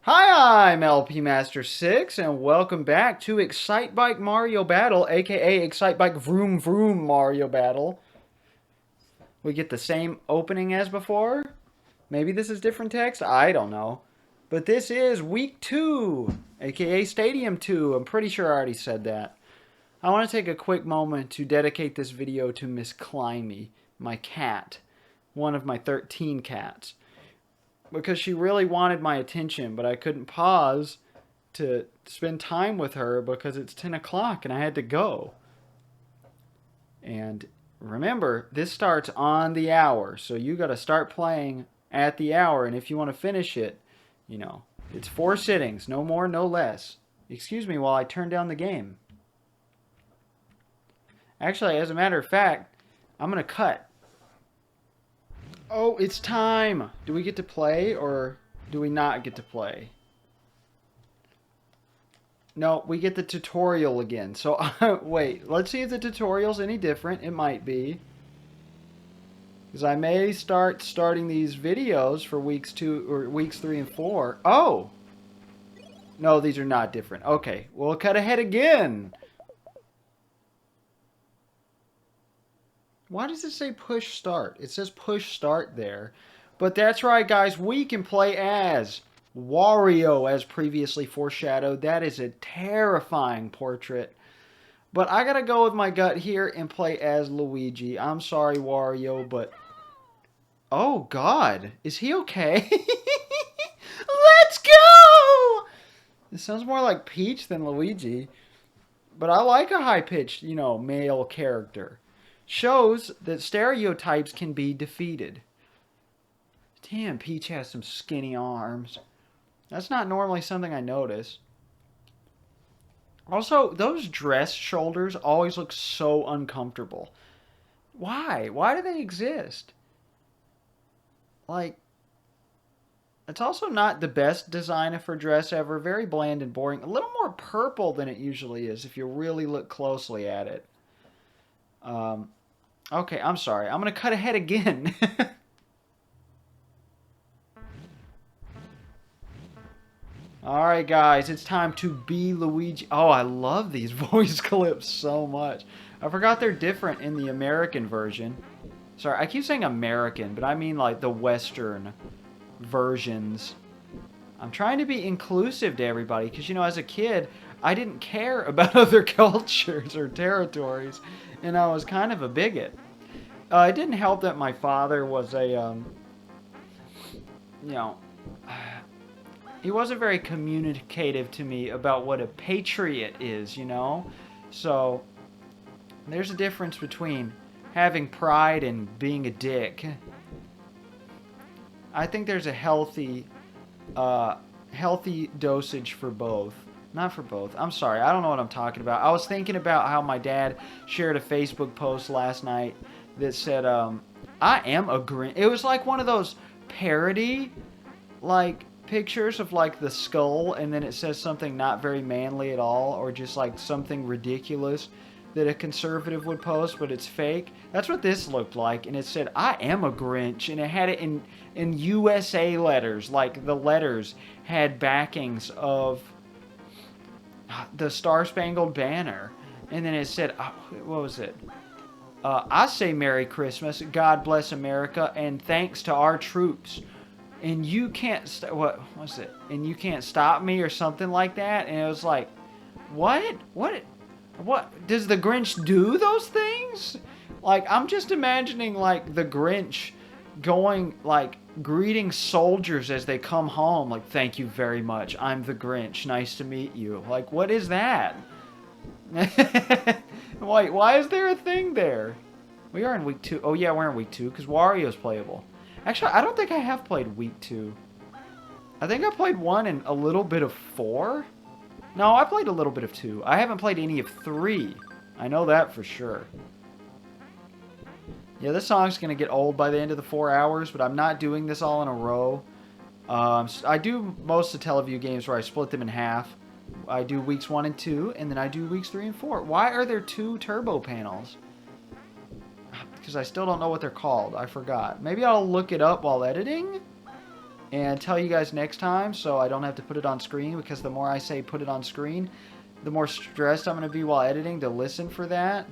Hi, I'm LP Master 6, and welcome back to Excitebike Mario Battle, aka Excitebike Vroom-Vroom Mario Battle. We get the same opening as before. Maybe this is different text, I don't know. But this is Week 2, aka Stadium 2. I'm pretty sure I already said that. I want to take a quick moment to dedicate this video to Miss Climby, my cat, one of my 13 cats, because she really wanted my attention, but I couldn't pause to spend time with her because it's 10 o'clock and I had to go. And remember, this starts on the hour, so you got to start playing at the hour. And if you want to finish it, it's 4 sittings, no more, no less. Excuse me while I turn down the game. Actually, as a matter of fact, I'm going to cut. Oh, it's time. Do we get to play or do we not get to play? No, we get the tutorial again. So, wait, let's see if the tutorial's any different. It might be. Because I may starting these videos for weeks 2 or weeks 3 and 4. Oh! No, these are not different. Okay, we'll cut ahead again. Why does it say push start? It says push start there. But that's right, guys. We can play as Wario, as previously foreshadowed. That is a terrifying portrait. But I gotta go with my gut here and play as Luigi. I'm sorry, Wario, but... Oh, God. Is he okay? Let's go! It sounds more like Peach than Luigi. But I like a high-pitched, male character. Shows that stereotypes can be defeated. Damn, Peach has some skinny arms. That's not normally something I notice. Also, those dress shoulders always look so uncomfortable. Why? Why do they exist? Like, it's also not the best design for dress ever. Very bland and boring. A little more purple than it usually is if you really look closely at it. Okay, I'm sorry. I'm going to cut ahead again. Alright, guys, it's time to be Luigi. Oh, I love these voice clips so much. I forgot they're different in the American version. Sorry, I keep saying American, but I mean like the Western versions. I'm trying to be inclusive to everybody because, as a kid, I didn't care about other cultures or territories, and I was kind of a bigot. It didn't help that my father was a, he wasn't very communicative to me about what a patriot is, So, there's a difference between having pride and being a dick. I think there's a healthy dosage for both. Not for both. I'm sorry. I don't know what I'm talking about. I was thinking about how my dad shared a Facebook post last night that said, I am a Grinch. It was like one of those parody, pictures of, the skull, and then it says something not very manly at all, or just, something ridiculous that a conservative would post, but it's fake. That's what this looked like, and it said, I am a Grinch, and it had it in USA letters, the letters had backings of the Star-Spangled Banner, and then it said, what was it? I say Merry Christmas, God bless America, and thanks to our troops. And you can't, what was it? And you can't stop me or something like that, and it was like, what? What? Does the Grinch do those things? I'm just imagining, the Grinch going, greeting soldiers as they come home. Thank you very much. I'm the Grinch. Nice to meet you. What is that? Why is there a thing there? We are in week 2. Oh, yeah, we're in week 2, because Wario's playable. Actually, I don't think I have played week 2. I think I played 1 and a little bit of 4. No, I played a little bit of 2. I haven't played any of 3. I know that for sure. Yeah, this song's going to get old by the end of the 4 hours, but I'm not doing this all in a row. I do most of the Teleview games where I split them in half. I do weeks 1 and 2, and then I do weeks 3 and 4. Why are there 2 turbo panels? Because I still don't know what they're called. I forgot. Maybe I'll look it up while editing and tell you guys next time so I don't have to put it on screen, because the more I say put it on screen, the more stressed I'm going to be while editing to listen for that.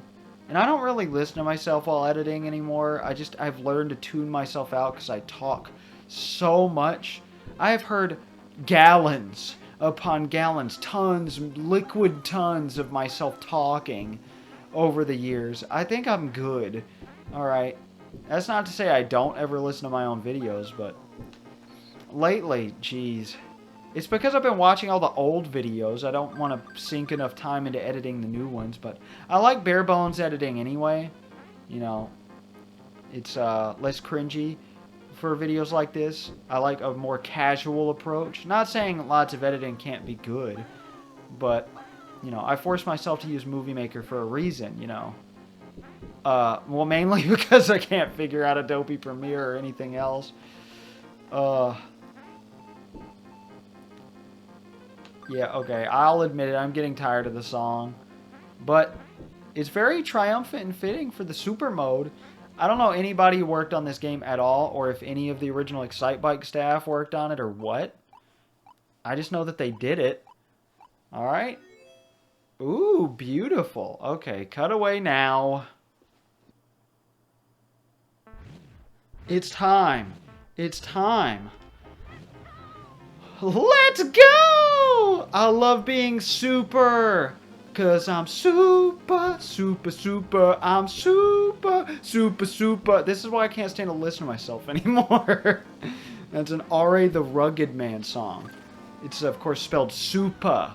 And I don't really listen to myself while editing anymore. I've learned to tune myself out because I talk so much. I have heard gallons upon gallons, tons, liquid tons of myself talking over the years. I think I'm good. Alright. That's not to say I don't ever listen to my own videos, but lately, geez. It's because I've been watching all the old videos. I don't want to sink enough time into editing the new ones, but I like bare bones editing anyway. You know, it's less cringy for videos like this. I like a more casual approach. Not saying lots of editing can't be good, but, you know, I force myself to use Movie Maker for a reason, you know. Well, mainly because I can't figure out Adobe Premiere or anything else. Yeah, okay, I'll admit it, I'm getting tired of the song. But it's very triumphant and fitting for the super mode. I don't know anybody who worked on this game at all, or if any of the original Excitebike staff worked on it, or what. I just know that they did it. Alright. Ooh, beautiful. Okay, cut away now. It's time. It's time. Let's go! I love being super. Cause I'm super, super, super. I'm super, super, super. This is why I can't stand to listen to myself anymore. That's an R.A. the Rugged Man song. It's, of course, spelled super.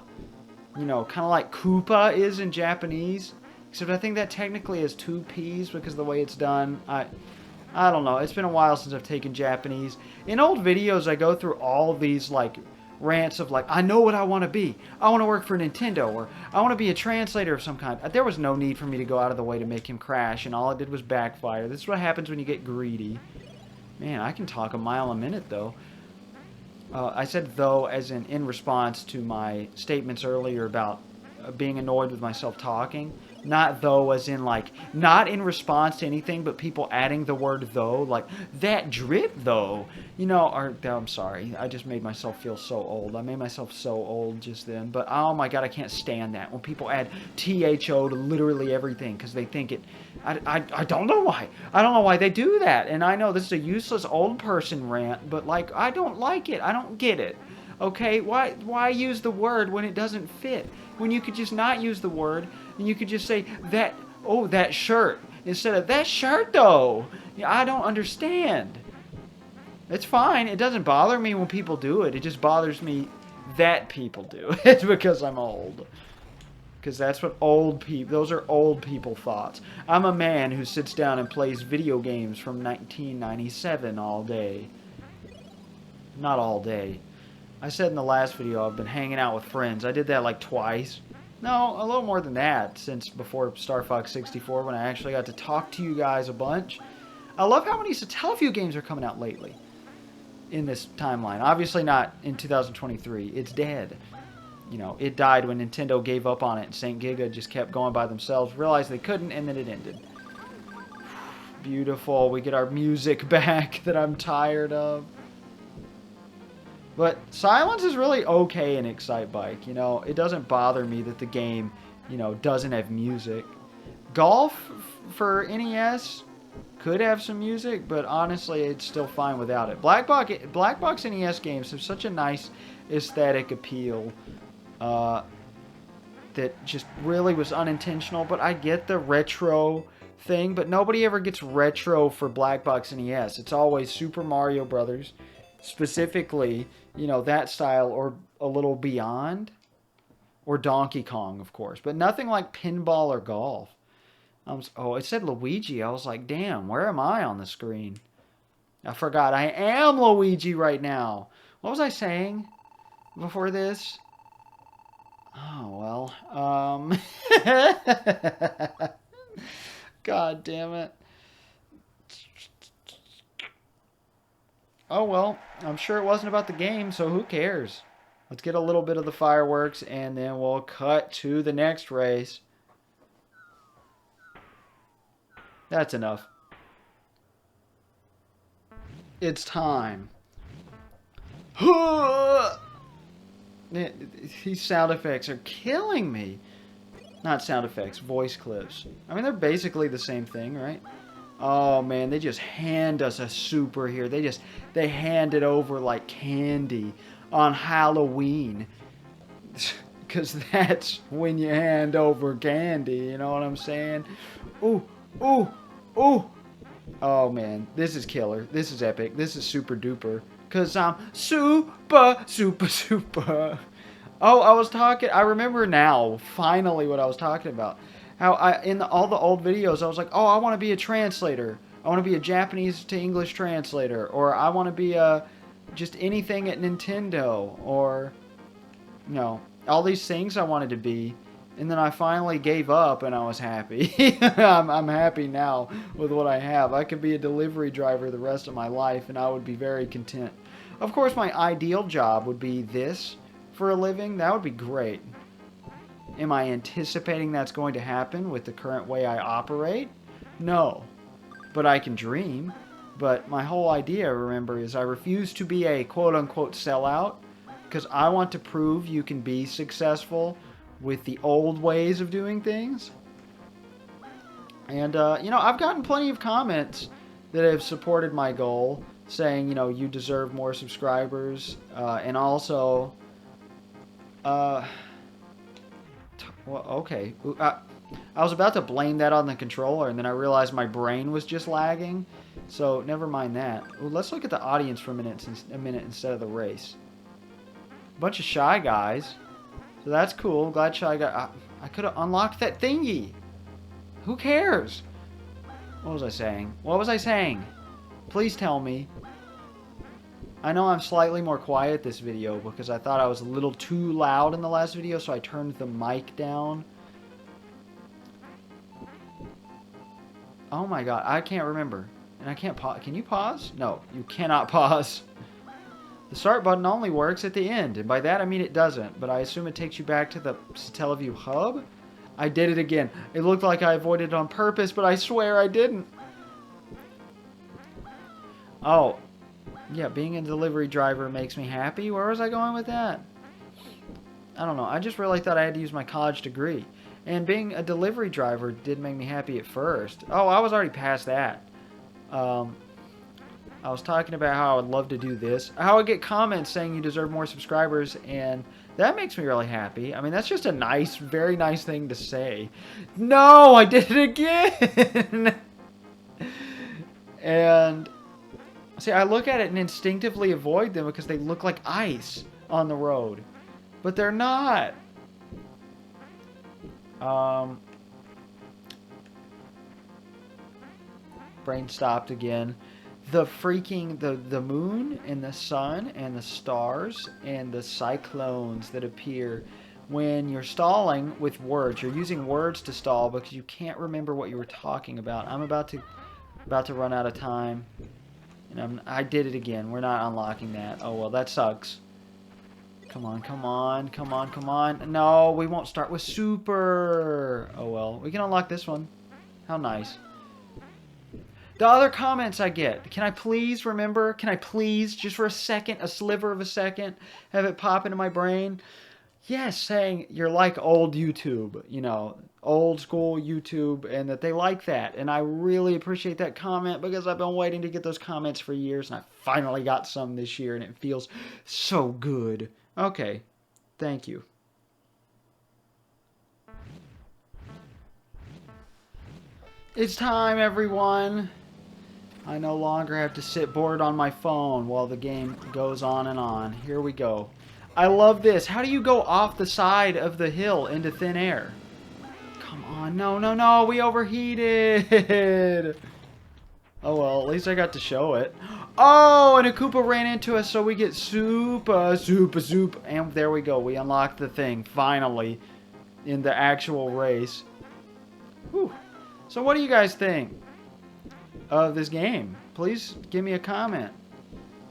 You know, kind of like Koopa is in Japanese. Except I think that technically is two P's because of the way it's done. I don't know. It's been a while since I've taken Japanese. In old videos, I go through all of these, like, rants of, like, I know what I want to be. I want to work for Nintendo, or I want to be a translator of some kind. There was no need for me to go out of the way to make him crash, and all it did was backfire. This is what happens when you get greedy. Man, I can talk a mile a minute, though. I said though as in response to my statements earlier about being annoyed with myself talking. Not though as in like, not in response to anything, but people adding the word though, like, that drip though. You know, or, I'm sorry, I just made myself feel so old. I made myself so old just then. But oh my god, I can't stand that. When people add THO to literally everything because they think it... I don't know why. I don't know why they do that. And I know this is a useless old person rant, but like, I don't like it. I don't get it. Okay, why use the word when it doesn't fit? When you could just not use the word, and you could just say, that, oh, that shirt, instead of, that shirt, though. Yeah, I don't understand. It's fine. It doesn't bother me when people do it. It just bothers me that people do it because I'm old. Because that's what old people, those are old people thoughts. I'm a man who sits down and plays video games from 1997 all day. Not all day. I said in the last video I've been hanging out with friends. I did that like twice. No, a little more than that since before Star Fox 64 when I actually got to talk to you guys a bunch. I love how many Satellaview games are coming out lately in this timeline. Obviously not in 2023. It's dead. You know, it died when Nintendo gave up on it and St. Giga just kept going by themselves, realized they couldn't, and then it ended. Beautiful. We get our music back that I'm tired of. But silence is really okay in Excitebike, you know. It doesn't bother me that the game, you know, doesn't have music. Golf for NES could have some music, but honestly, it's still fine without it. Black Box NES games have such a nice aesthetic appeal that just really was unintentional, but I get the retro thing, but nobody ever gets retro for Black Box NES. It's always Super Mario Brothers, specifically, you know, that style or a little beyond, or Donkey Kong, of course, but nothing like pinball or golf. Oh, it said Luigi. I was like, damn, where am I on the screen? I forgot I am Luigi right now. What was I saying before this? Oh, well, God damn it. Oh, well, I'm sure it wasn't about the game, so who cares? Let's get a little bit of the fireworks, and then we'll cut to the next race. That's enough. It's time. These sound effects are killing me. Not sound effects, voice clips. I mean, they're basically the same thing, right? Oh man, they just hand us a super here. They hand it over like candy on Halloween. Because that's when you hand over candy, you know what I'm saying? Ooh, ooh, ooh. Oh man, this is killer. This is epic. This is super duper. Because I'm super, super, super. Oh, I remember now, finally, what I was talking about. How in all the old videos, I was like, oh, I want to be a translator. I want to be a Japanese to English translator. Or I want to be just anything at Nintendo. Or, you know, all these things I wanted to be. And then I finally gave up and I was happy. I'm happy now with what I have. I could be a delivery driver the rest of my life and I would be very content. Of course, my ideal job would be this for a living. That would be great. Am I anticipating that's going to happen with the current way I operate? No. But I can dream. But my whole idea, remember, is I refuse to be a quote-unquote sellout because I want to prove you can be successful with the old ways of doing things. And, you know, I've gotten plenty of comments that have supported my goal, saying, you know, you deserve more subscribers, and also... well, okay. I was about to blame that on the controller, and then I realized my brain was just lagging. So, never mind that. Ooh, let's look at the audience for a minute instead of the race. Bunch of shy guys. So that's cool. Glad shy guy. I could have unlocked that thingy. Who cares? What was I saying? What was I saying? Please tell me. I know I'm slightly more quiet this video because I thought I was a little too loud in the last video, so I turned the mic down. Oh my god, I can't remember. And I can't pause. Can you pause? No, you cannot pause. The start button only works at the end, and by that I mean it doesn't, but I assume it takes you back to the Satellaview hub? I did it again. It looked like I avoided it on purpose, but I swear I didn't. Oh. Yeah, being a delivery driver makes me happy. Where was I going with that? I don't know. I just really thought I had to use my college degree. And being a delivery driver did make me happy at first. Oh, I was already past that. I was talking about how I would love to do this. How I get comments saying you deserve more subscribers, and that makes me really happy. I mean, that's just a nice, very nice thing to say. No, I did it again! And... see, I look at it and instinctively avoid them because they look like ice on the road. But they're not. Brain stopped again. The freaking, the moon and the sun and the stars and the cyclones that appear when you're stalling with words. You're using words to stall because you can't remember what you were talking about. I'm about to run out of time. And I did it again. We're not unlocking that. Oh, well, that sucks. Come on, come on, come on, come on. No, we won't start with super. Oh, well. We can unlock this one. How nice. The other comments I get. Can I please remember? Can I please, just for a second, a sliver of a second, have it pop into my brain? Yes, saying you're like old YouTube, you know, old school YouTube, and that they like that. And I really appreciate that comment because I've been waiting to get those comments for years, and I finally got some this year, and it feels so good. Okay, thank you. It's time, everyone. I no longer have to sit bored on my phone while the game goes on and on. Here we go. I love this. How do you go off the side of the hill into thin air? Come on. No, no, no. We overheated. Oh, well. At least I got to show it. Oh, and a Koopa ran into us, so we get super. And there we go. We unlocked the thing, finally, in the actual race. Whew. So what do you guys think of this game? Please give me a comment.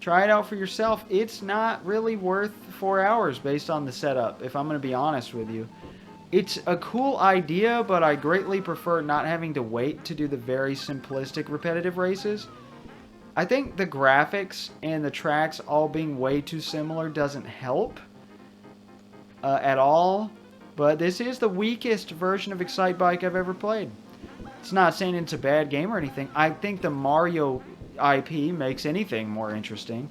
Try it out for yourself. It's not really worth 4 hours based on the setup, if I'm going to be honest with you. It's a cool idea, but I greatly prefer not having to wait to do the very simplistic repetitive races. I think the graphics and the tracks all being way too similar doesn't help at all. But this is the weakest version of Excitebike I've ever played. It's not saying it's a bad game or anything. I think the Mario IP makes anything more interesting.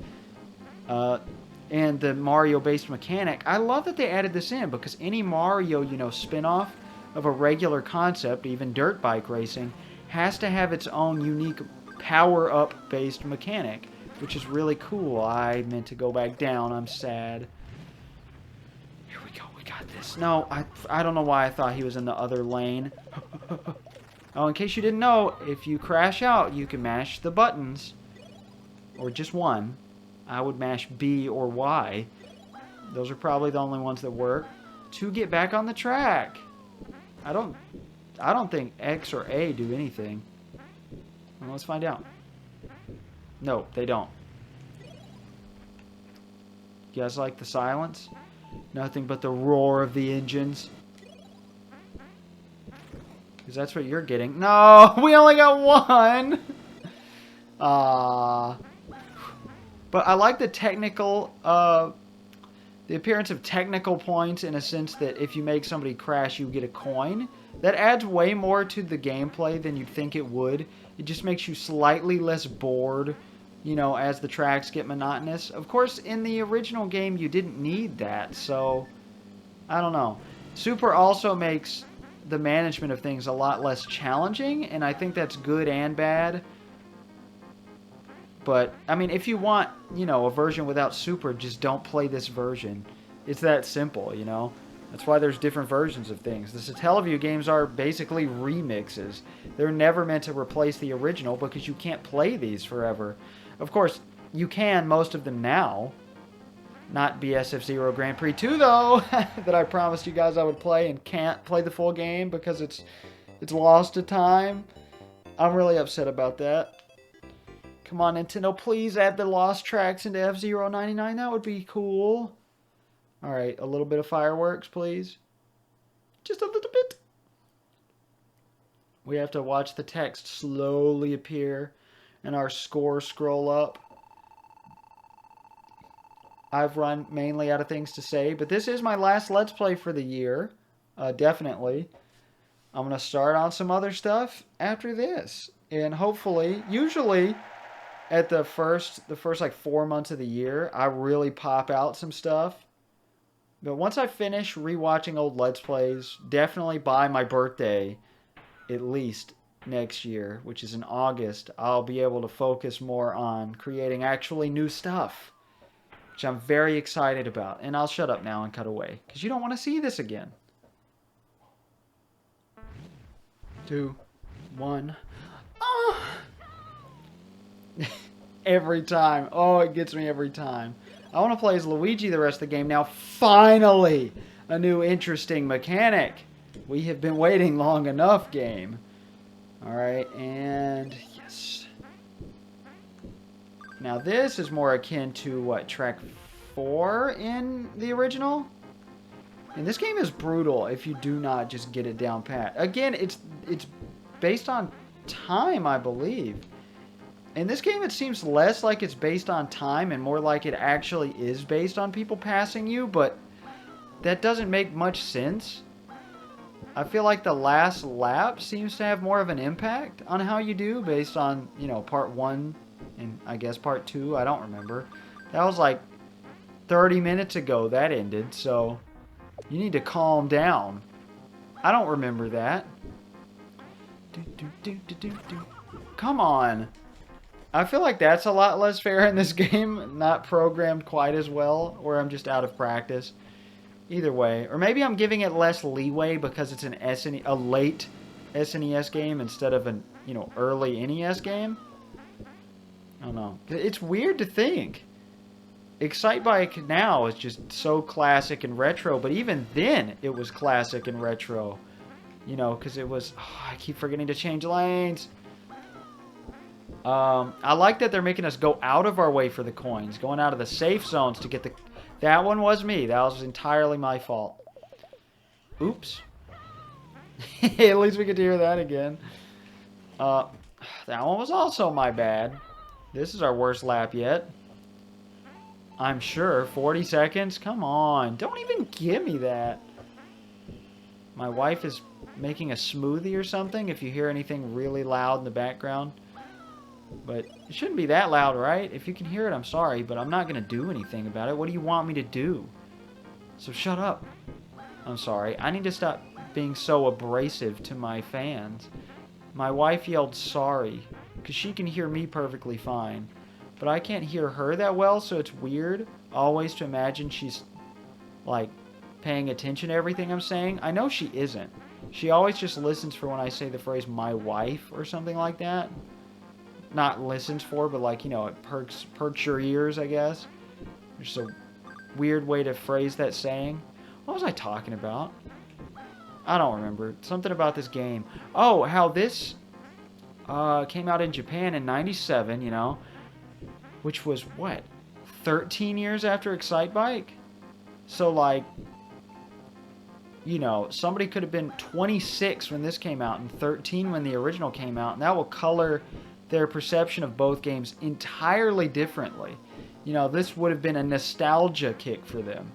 And the Mario-based mechanic, I love that they added this in, because any Mario, you know, spin-off of a regular concept, even dirt bike racing, has to have its own unique power-up based mechanic, which is really cool. I meant to go back down. I'm sad. Here we go. We got this. No, I don't know why I thought he was in the other lane. Oh, in case you didn't know, if you crash out, you can mash the buttons. Or just one. I would mash B or Y. Those are probably the only ones that work. To get back on the track. I don't think X or A do anything. Well, let's find out. No, they don't. You guys like the silence? Nothing but the roar of the engines. Because that's what you're getting. No, we only got one. But I like the technical, the appearance of technical points, in a sense that if you make somebody crash, you get a coin. That adds way more to the gameplay than you'd think it would. It just makes you slightly less bored, you know, as the tracks get monotonous. Of course, in the original game, you didn't need that, so I don't know. Super also makes the management of things a lot less challenging, and I think that's good and bad. But, I mean, if you want, you know, a version without Super, just don't play this version. It's that simple, you know? That's why there's different versions of things. The Satellaview games are basically remixes. They're never meant to replace the original because you can't play these forever. Of course, you can most of them now. Not BSF-Zero Grand Prix 2, though, that I promised you guys I would play and can't play the full game because it's lost to time. I'm really upset about that. Come on, Nintendo, please add the lost tracks into F-Zero 99. That would be cool. Alright, a little bit of fireworks, please. Just a little bit. We have to watch the text slowly appear and our score scroll up. I've run mainly out of things to say, but this is my last Let's Play for the year. Definitely. I'm going to start on some other stuff after this. And hopefully, usually at the first like 4 months of the year, I really pop out some stuff. But once I finish rewatching old Let's Plays, definitely by my birthday, at least next year, which is in August, I'll be able to focus more on creating actually new stuff, which I'm very excited about. And I'll shut up now and cut away, because you don't want to see this again. 2, 1. Oh! Every time. Oh, it gets me every time. I want to play as Luigi the rest of the game now. Finally! A new interesting mechanic. We have been waiting long enough, game. Alright, and yes. Now this is more akin to, what, track 4 in the original? And this game is brutal if you do not just get it down pat. Again, it's based on time, I believe. In this game, it seems less like it's based on time and more like it actually is based on people passing you, but that doesn't make much sense. I feel like the last lap seems to have more of an impact on how you do based on, you know, part 1 and I guess part 2. I don't remember. That was like 30 minutes ago that ended, so you need to calm down. I don't remember that. Come on. I feel like that's a lot less fair in this game. Not programmed quite as well, or I'm just out of practice. Either way. Or maybe I'm giving it less leeway because it's a late SNES game instead of an, you know, early NES game. I don't know. It's weird to think. Excitebike now is just so classic and retro, but even then it was classic and retro. You know, because it was... Oh, I keep forgetting to change lanes. I like that they're making us go out of our way for the coins. Going out of the safe zones to get the... That one was me. That was entirely my fault. Oops. At least we get to hear that again. That one was also my bad. This is our worst lap yet. I'm sure. 40 seconds? Come on. Don't even give me that. My wife is making a smoothie or something, if you hear anything really loud in the background. But it shouldn't be that loud, right? If you can hear it, I'm sorry, but I'm not going to do anything about it. What do you want me to do? So shut up. I'm sorry. I need to stop being so abrasive to my fans. My wife yelled sorry, because she can hear me perfectly fine. But I can't hear her that well, so it's weird always to imagine she's, like, paying attention to everything I'm saying. I know she isn't. She always just listens for when I say the phrase my wife or something like that. Not listens for, but like, you know, it perks your ears, I guess. Just a weird way to phrase that saying. What was I talking about? I don't remember. Something about this game. Oh, how this came out in Japan in 97, you know. Which was, what, 13 years after Excitebike? So, like, you know, somebody could have been 26 when this came out and 13 when the original came out. And that will color their perception of both games entirely differently. You know, this would have been a nostalgia kick for them.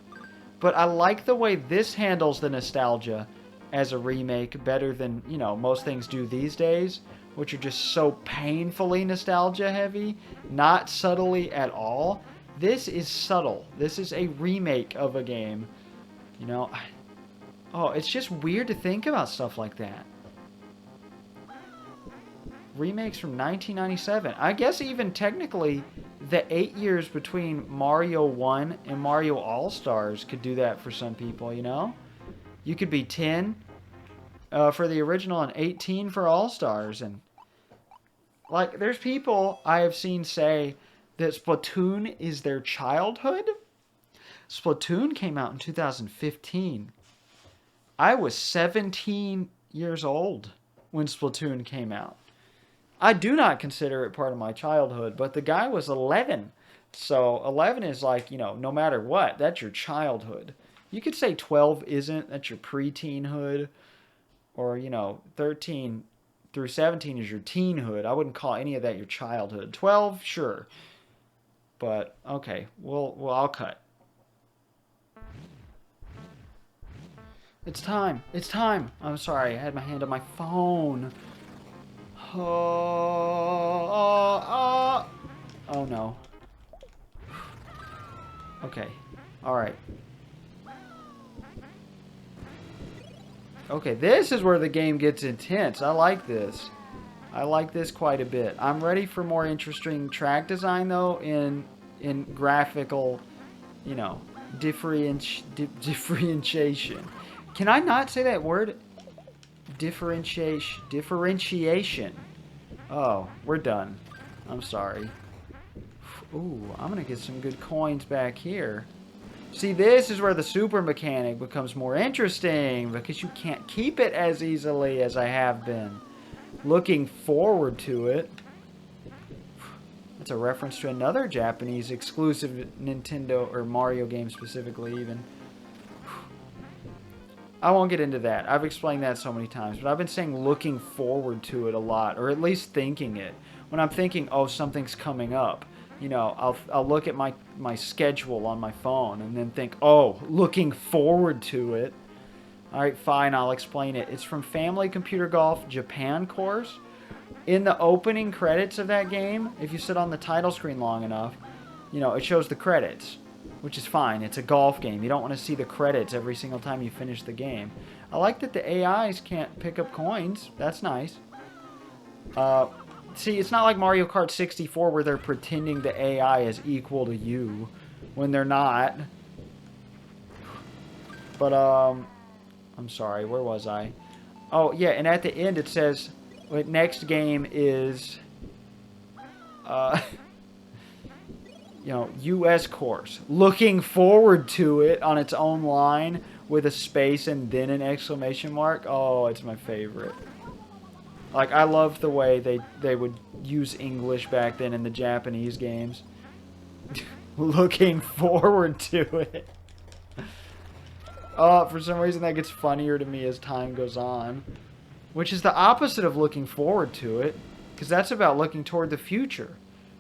But I like the way this handles the nostalgia as a remake better than, you know, most things do these days, which are just so painfully nostalgia heavy, not subtly at all. This is subtle. This is a remake of a game. You know, oh, it's just weird to think about stuff like that. Remakes from 1997. I guess even technically the 8 years between Mario 1 and Mario All-Stars could do that for some people, you know? You could be 10 for the original and 18 for All-Stars. And, like, there's people I have seen say that Splatoon is their childhood. Splatoon came out in 2015. I was 17 years old when Splatoon came out. I do not consider it part of my childhood, but the guy was 11. So 11 is like, you know, no matter what, that's your childhood. You could say 12 isn't, that's your pre-teenhood. Or, you know, 13 through 17 is your teenhood. I wouldn't call any of that your childhood. 12, sure. But, okay, well I'll cut. It's time. It's time. I'm sorry, I had my hand on my phone. Oh no. Okay. Alright. Okay, this is where the game gets intense. I like this. I like this quite a bit. I'm ready for more interesting track design, though, in graphical, you know, differentiation. Can I not say that word? Differentiation. Oh, we're done. I'm sorry. Ooh, I'm gonna get some good coins back here. See, this is where the super mechanic becomes more interesting because you can't keep it as easily as I have been. Looking forward to it. That's a reference to another Japanese exclusive Nintendo or Mario game specifically even. I won't get into that. I've explained that so many times, but I've been saying looking forward to it a lot, or at least thinking it. When I'm thinking, oh, something's coming up, you know, I'll look at my schedule on my phone and then think, oh, looking forward to it. All right, fine, I'll explain it. It's from Family Computer Golf Japan course. In the opening credits of that game, if you sit on the title screen long enough, you know, it shows the credits. Which is fine. It's a golf game. You don't want to see the credits every single time you finish the game. I like that the AIs can't pick up coins. That's nice. See, it's not like Mario Kart 64 where they're pretending the AI is equal to you when they're not. But, I'm sorry. Where was I? Oh, yeah, and at the end it says, next game is, you know, U.S. course. Looking forward to it on its own line with a space and then an exclamation mark. Oh, it's my favorite. Like, I loved the way they would use English back then in the Japanese games. Looking forward to it. For some reason that gets funnier to me as time goes on. Which is the opposite of looking forward to it. Because that's about looking toward the future.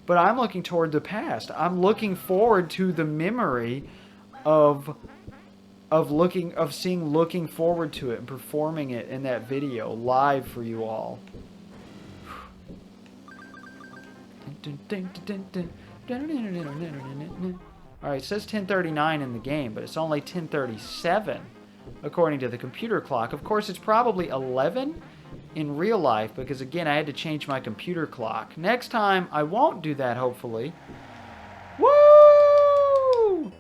but I'm looking toward the past. I'm looking forward to the memory of looking forward to it and performing it in that video live for you all. Alright, it says 10:39 in the game, but it's only 10:37 according to the computer clock. Of course, it's probably 11 in real life because, again, I had to change my computer clock. Next time, I won't do that, hopefully. Woo!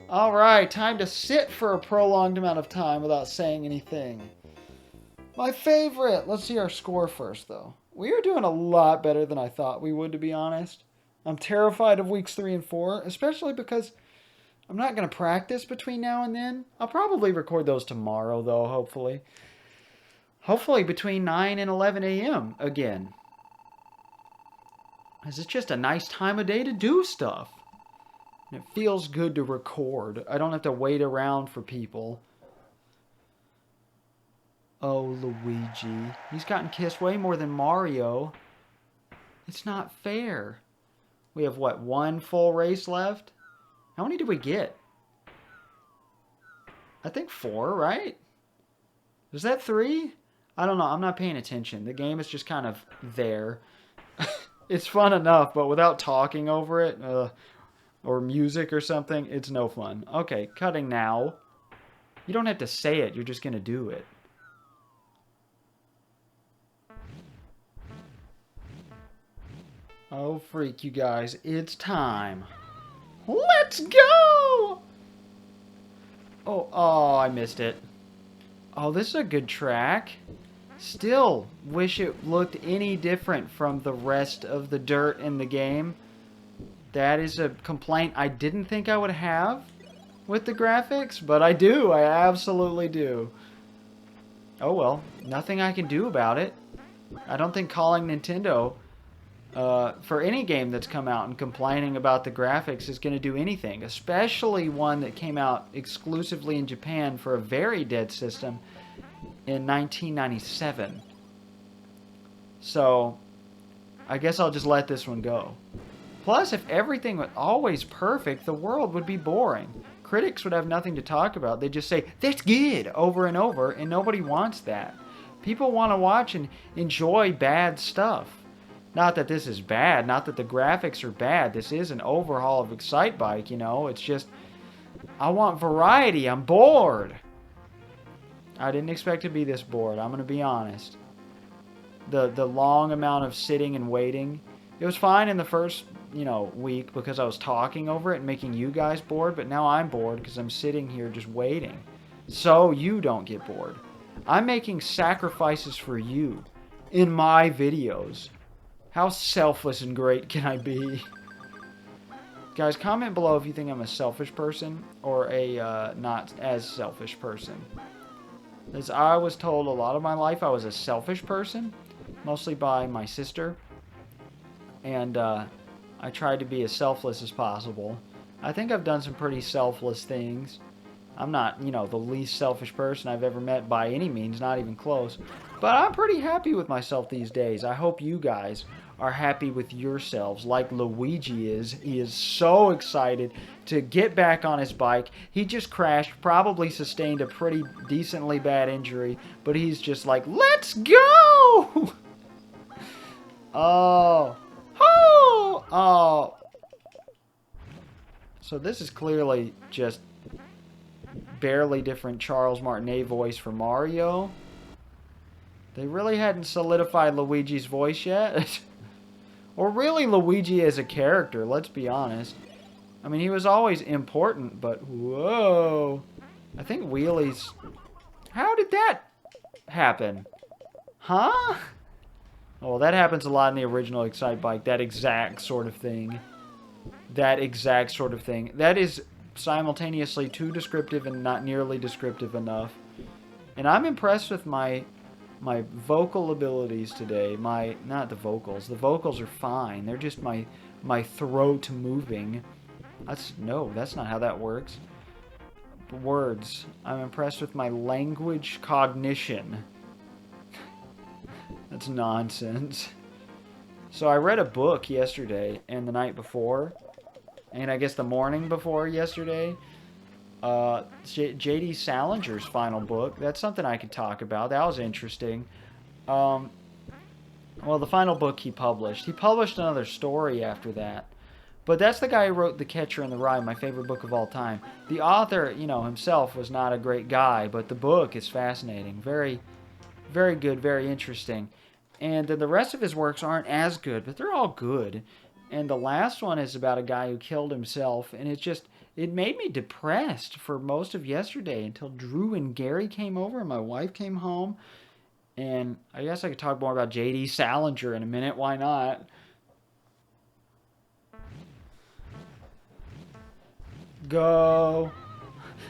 Alright, time to sit for a prolonged amount of time without saying anything. My favorite! Let's see our score first, though. We are doing a lot better than I thought we would, to be honest. I'm terrified of weeks 3 and 4, especially because I'm not going to practice between now and then. I'll probably record those tomorrow, though, hopefully. Hopefully between 9 and 11 a.m. again. Because it's just a nice time of day to do stuff. And it feels good to record. I don't have to wait around for people. Oh, Luigi. He's gotten kissed way more than Mario. It's not fair. We have, what, 1 full race left? How many did we get? I think 4, right? Was that 3? I don't know. I'm not paying attention. The game is just kind of there. It's fun enough, but without talking over it, or music or something, it's no fun. Okay, cutting now. You don't have to say it. You're just going to do it. Oh, freak, you guys. It's time. Let's go! Oh, I missed it. Oh, this is a good track. Still wish it looked any different from the rest of the dirt in the game. That is a complaint I didn't think I would have with the graphics, but I do. I absolutely do. Oh well, nothing I can do about it. I don't think calling Nintendo for any game that's come out and complaining about the graphics is going to do anything, especially one that came out exclusively in Japan for a very dead system in 1997. So, I guess I'll just let this one go. Plus, if everything was always perfect, the world would be boring. Critics would have nothing to talk about. They'd just say, "That's good," over and over, and nobody wants that. People want to watch and enjoy bad stuff. Not that this is bad, not that the graphics are bad. This is an overhaul of Excitebike, you know. It's just, I want variety. I'm bored. I didn't expect to be this bored. I'm going to be honest. The long amount of sitting and waiting. It was fine in the first, week because I was talking over it and making you guys bored. But now I'm bored because I'm sitting here just waiting. So you don't get bored. I'm making sacrifices for you in my videos. How selfless and great can I be? Guys, comment below if you think I'm a selfish person or a not as selfish person. As I was told a lot of my life I was a selfish person, mostly by my sister. And I tried to be as selfless as possible. I think I've done some pretty selfless things. I'm not, the least selfish person I've ever met by any means, not even close. But I'm pretty happy with myself these days. I hope you guys are happy with yourselves like Luigi is. He is so excited to get back on his bike. He just crashed, probably sustained a pretty decently bad injury, but he's just like, let's go! Oh. Oh! Oh. So this is clearly just barely different Charles Martinet voice for Mario. They really hadn't solidified Luigi's voice yet. Or really Luigi as a character, let's be honest. I mean, he was always important, but whoa. I think wheelies... How did that happen? Huh? Oh, that happens a lot in the original Excitebike. That exact sort of thing. That exact sort of thing. That is simultaneously too descriptive and not nearly descriptive enough. And I'm impressed with my vocal abilities today. Not the vocals. The vocals are fine. They're just my throat moving. That's not how that works. Words. I'm impressed with my language cognition. That's nonsense. So I read a book yesterday and the night before, and I guess the morning before yesterday. J.D. Salinger's final book. That's something I could talk about. That was interesting. Um, well, the final book he published. He published another story after that. But that's the guy who wrote The Catcher in the Rye, my favorite book of all time. The author, himself was not a great guy, but the book is fascinating. Very, very good, very interesting. And then the rest of his works aren't as good, but they're all good. And the last one is about a guy who killed himself, and it made me depressed for most of yesterday until Drew and Gary came over and my wife came home. And I guess I could talk more about J.D. Salinger in a minute. Why not? Go.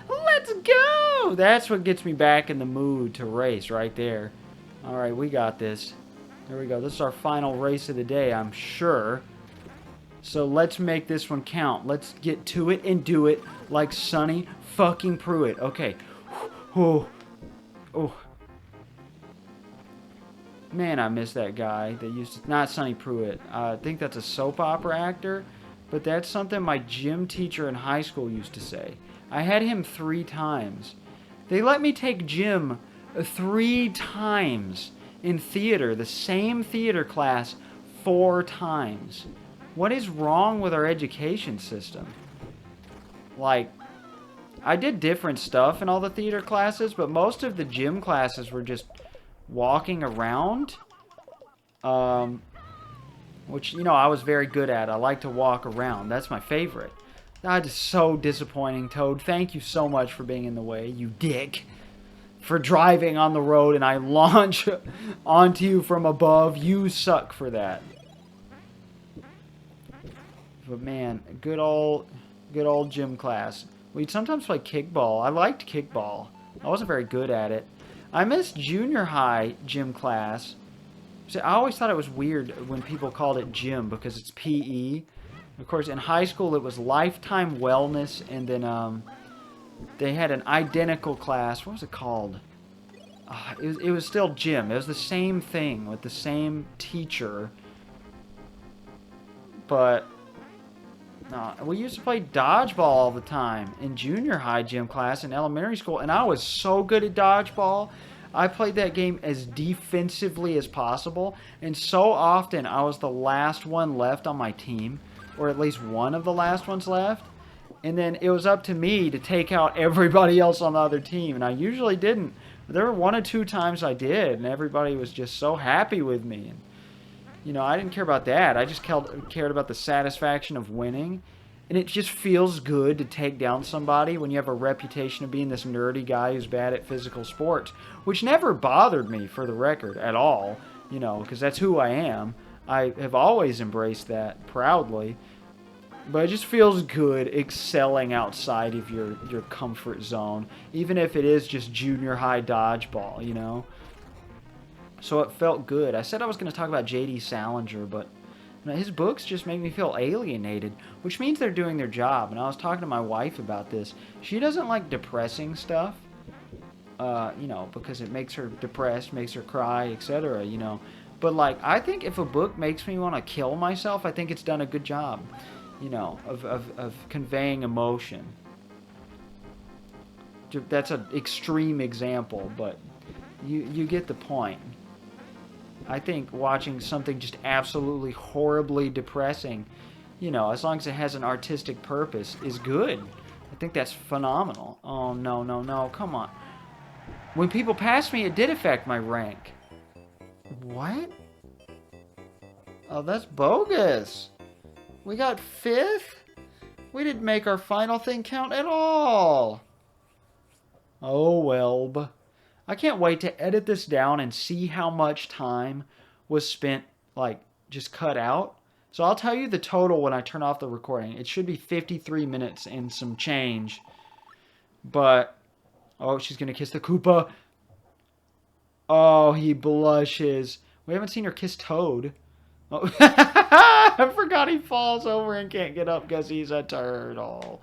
Let's go! That's what gets me back in the mood to race right there. Alright, we got this. There we go. This is our final race of the day, I'm sure. So let's make this one count. Let's get to it and do it like Sonny fucking Pruitt. Okay. Oh. Oh. Man, I miss that guy that used to... Not Sonny Pruitt. I think that's a soap opera actor. But that's something my gym teacher in high school used to say. I had him 3 times. They let me take gym 3 times in theater. The same theater class 4 times. What is wrong with our education system? Like, I did different stuff in all the theater classes, but most of the gym classes were just walking around. Which, I was very good at. I like to walk around. That's my favorite. That is so disappointing, Toad. Thank you so much for being in the way, you dick. For driving on the road and I launch onto you from above. You suck for that. But man, good old gym class. We'd sometimes play kickball. I liked kickball. I wasn't very good at it. I missed junior high gym class. See, I always thought it was weird when people called it gym because it's PE. Of course, in high school it was lifetime wellness, and then they had an identical class. What was it called? It was still gym. It was the same thing with the same teacher. But we used to play dodgeball all the time in junior high gym class in elementary school, and I was so good at dodgeball. I played that game as defensively as possible, and so often I was the last one left on my team, or at least one of the last ones left, and then it was up to me to take out everybody else on the other team, and I usually didn't. There were 1 or 2 times I did, and everybody was just so happy with me. And, I didn't care about that. I just cared about the satisfaction of winning. And it just feels good to take down somebody when you have a reputation of being this nerdy guy who's bad at physical sports. Which never bothered me, for the record, at all. Because that's who I am. I have always embraced that proudly. But it just feels good excelling outside of your comfort zone. Even if it is just junior high dodgeball, So it felt good. I said I was going to talk about J.D. Salinger, but his books just make me feel alienated, which means they're doing their job. And I was talking to my wife about this. She doesn't like depressing stuff, because it makes her depressed, makes her cry, etc., But, I think if a book makes me want to kill myself, I think it's done a good job, of conveying emotion. That's an extreme example, but you get the point. I think watching something just absolutely horribly depressing, as long as it has an artistic purpose, is good. I think that's phenomenal. Oh, no, come on. When people passed me, it did affect my rank. What? Oh, that's bogus. We got 5th? We didn't make our final thing count at all. Oh, well. I can't wait to edit this down and see how much time was spent, just cut out. So I'll tell you the total when I turn off the recording. It should be 53 minutes and some change. But, oh, she's going to kiss the Koopa. Oh, he blushes. We haven't seen her kiss Toad. Oh. I forgot he falls over and can't get up because he's a turtle.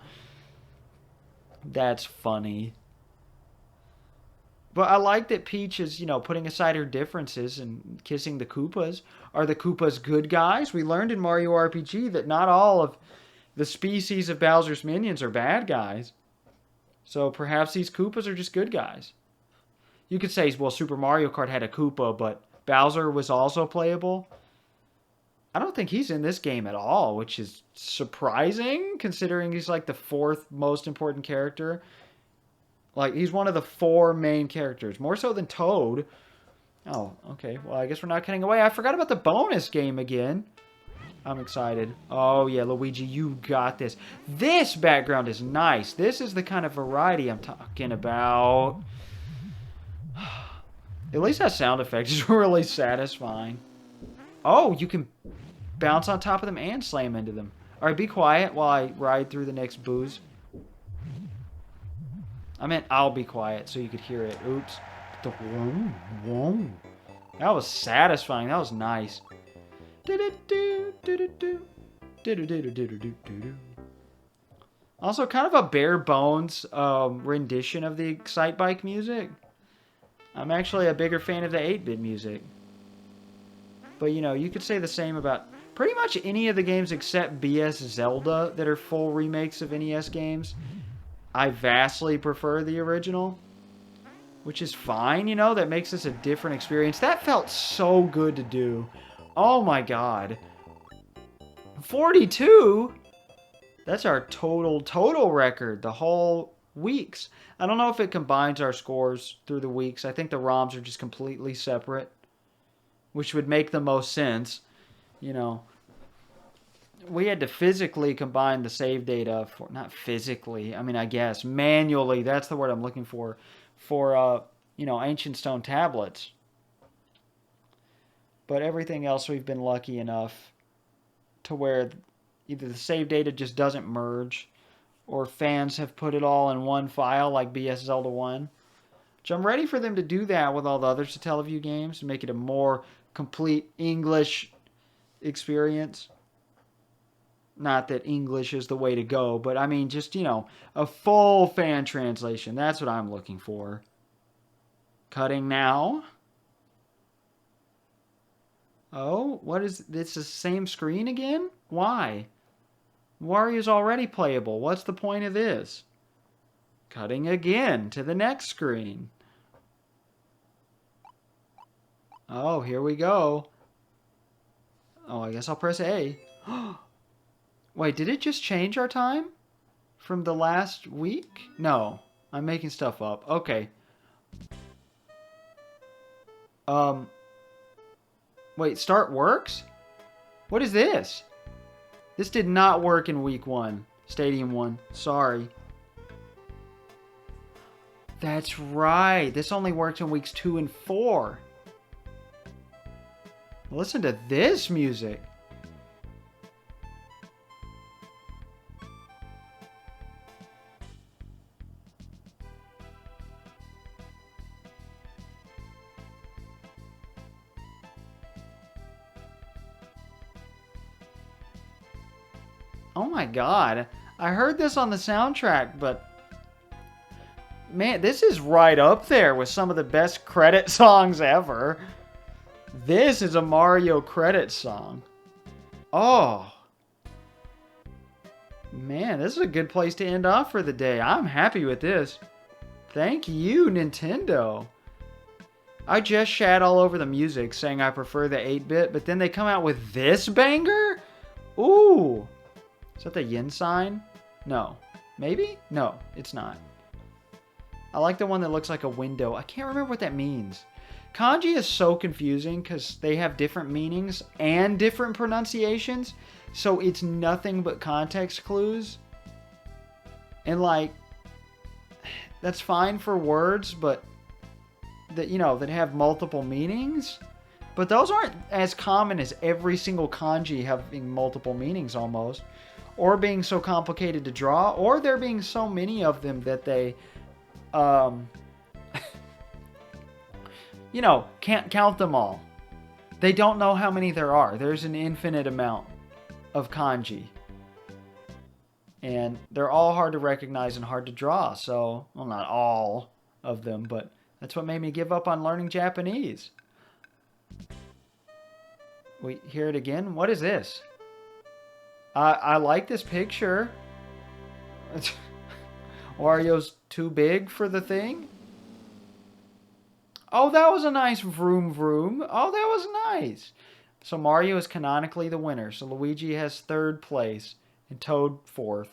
That's funny. But I like that Peach is, putting aside her differences and kissing the Koopas. Are the Koopas good guys? We learned in Mario RPG that not all of the species of Bowser's minions are bad guys. So perhaps these Koopas are just good guys. You could say, well, Super Mario Kart had a Koopa, but Bowser was also playable. I don't think he's in this game at all, which is surprising considering he's like the fourth most important character. Like, he's one of the four main characters, more so than Toad. Oh, okay. Well, I guess we're not cutting away. I forgot about the bonus game again. I'm excited. Oh, yeah, Luigi, you got this. This background is nice. This is the kind of variety I'm talking about. At least that sound effect is really satisfying. Oh, you can bounce on top of them and slam into them. All right, be quiet while I ride through the next booze. I meant I'll be quiet so you could hear it. Oops. That was satisfying. That was nice. Also, kind of a bare bones rendition of the Excitebike music. I'm actually a bigger fan of the 8-bit music. But, you could say the same about pretty much any of the games except BS Zelda that are full remakes of NES games. I vastly prefer the original, which is fine, that makes this a different experience. That felt so good to do. Oh my god. 42? That's our total record, the whole weeks. I don't know if it combines our scores through the weeks. I think the ROMs are just completely separate, which would make the most sense, We had to physically combine the save data for, not physically, I guess, manually, that's the word I'm looking for ancient stone tablets. But everything else we've been lucky enough to where either the save data just doesn't merge or fans have put it all in one file like BS Zelda 1. Which I'm ready for them to do that with all the other Satellaview games to make it a more complete English experience. Not that English is the way to go, but just, a full fan translation. That's what I'm looking for. Cutting now. Oh, what is this? The same screen again? Why? Wario's already playable. What's the point of this? Cutting again to the next screen. Oh, here we go. Oh, I guess I'll press A. Wait, did it just change our time from the last week? No, I'm making stuff up. Okay. Wait, start works? What is this? This did not work in week 1. Stadium 1. Sorry. That's right. This only works in weeks 2 and 4. Listen to this music. Oh my god. I heard this on the soundtrack, but man, this is right up there with some of the best credit songs ever. This is a Mario credit song. Oh. Man, this is a good place to end off for the day. I'm happy with this. Thank you, Nintendo. I just shat all over the music saying I prefer the 8-bit, but then they come out with this banger? Ooh. Is that the yin sign? No. Maybe? No, it's not. I like the one that looks like a window. I can't remember what that means. Kanji is so confusing because they have different meanings and different pronunciations. So it's nothing but context clues. And that's fine for words, but that have multiple meanings. But those aren't as common as every single kanji having multiple meanings almost. Or being so complicated to draw, or there being so many of them that they, can't count them all. They don't know how many there are. There's an infinite amount of kanji. And they're all hard to recognize and hard to draw. So, well, not all of them, but That's what made me give up on learning Japanese. We hear it again? What is this? I like this picture. Wario's too big for the thing? Oh, that was a nice vroom-vroom. Oh, that was nice. So Mario is canonically the winner. So Luigi has 3rd place and Toad 4th.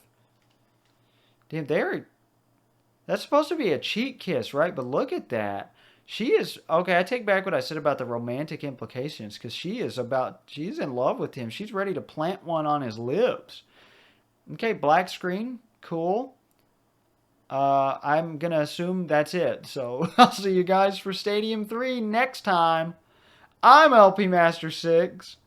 Damn, that's supposed to be a cheek kiss, right? But look at that. She is... Okay, I take back what I said about the romantic implications. Because she's in love with him. She's ready to plant one on his lips. Okay, black screen. Cool. I'm going to assume that's it. So I'll see you guys for Stadium 3 next time. I'm LP Master 6.